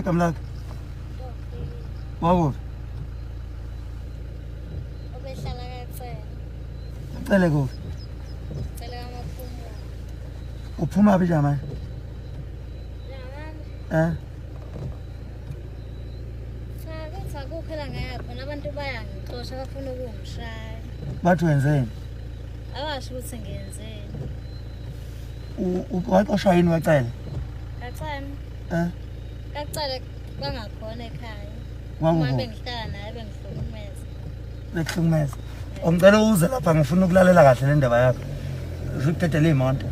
Kamlak. Wawu. Obehlala kaCele. Cele ku. Cele kaMaphumo. Uphuma phi manje? Yamani. Sakuthi akuphela ngaya khona abantu bayangixosha bafuna ukungishaya. Bathi wenzeni? Awasho ukuthi ngiyenzeni. Waqoshwa yini wacela? Kathani? KaCele bangakhona ekhaya. Wawu. Uma bengihlala naye bengihlukumeza. Bekuhlumeza. Ngicela uze lapha ngifuna ukulalela kahle le ndaba yakho. Ukuthethe imoto.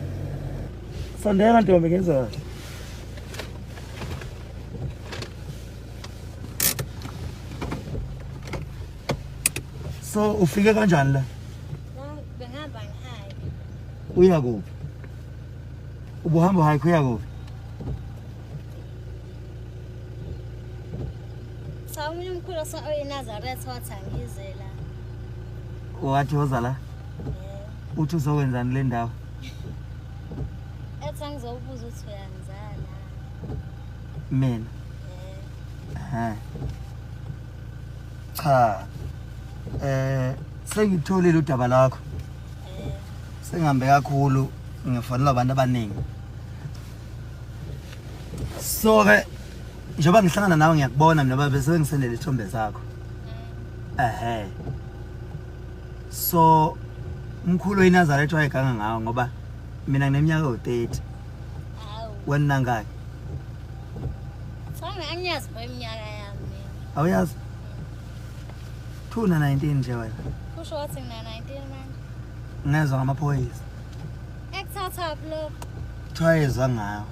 Sondela ntombi ngenza kahle. So ufike kanjani la? Bengihamba ngihike. Uya kuphi? Ubuhamba hike uya kuphi? Sawumunye umkhulu oyiNazaretha wathi angize la. Wathi woza la? Uthi uzokwenzani le ndawo? Ethi angizobuza ukuthi uyangizala. Mina. Cha. Sengitholile udaba lakho. Sengihambe kakhulu ngifonela abantu abaningi. So ke njengoba ngihlangana nawe ngiyakubona mina bese ngisendele isithombe sakho. So umkhulu weNazaretha wayeganga ngawo ngoba mina ngineminyaka u30. Hawu. Wena ngaki? Cha angiyazi iminyaka yami mina. Awuyazi? 219 nje wena. Kusho wathi ngina 19 manje. Ngezwe ngamaphoyisa. Ekuthatha lo. Thwayezwa ngawe.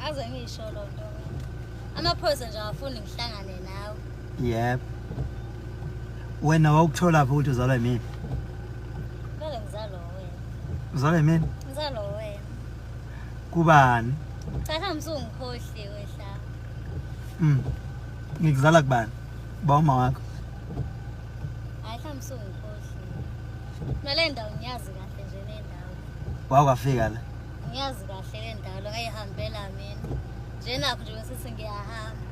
Aze ngisho lo nto mina. Amaphoyisa nje afuni ngihlangane nawe. Yep. Wena wawukuthola phi ukuthi uzalwa yimini? Vele ngizalo wena. Uzalwa yimini? Ngizalo wena. Kubani? Cha msungikhohliwe hla. Ngikuzala kubani? Bawuma wakho. Hayi msungikhohliwe. Nale ndawo ngiyazi kahle nje le ndawo. Wawafika la. Ngiyazi kahle le ndawo lo ngayihambela mina. Nje nakho nje bese ngiyahamba.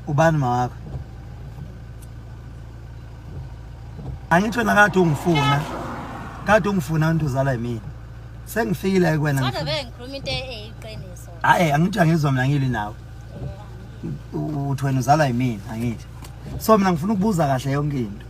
Ubani mawakho? Angitsho nakade ungifuna. Kade ungifuna ukuthi uzalwa yimini. Sengifikile kuwena. Kodwa bengikhuluma into eyiqiniso. Hayi angithi angizwa mina ngili nawe. Uthi wena uzalwa yimini angithi. So mina ngifuna ukubuza kahle yonke into.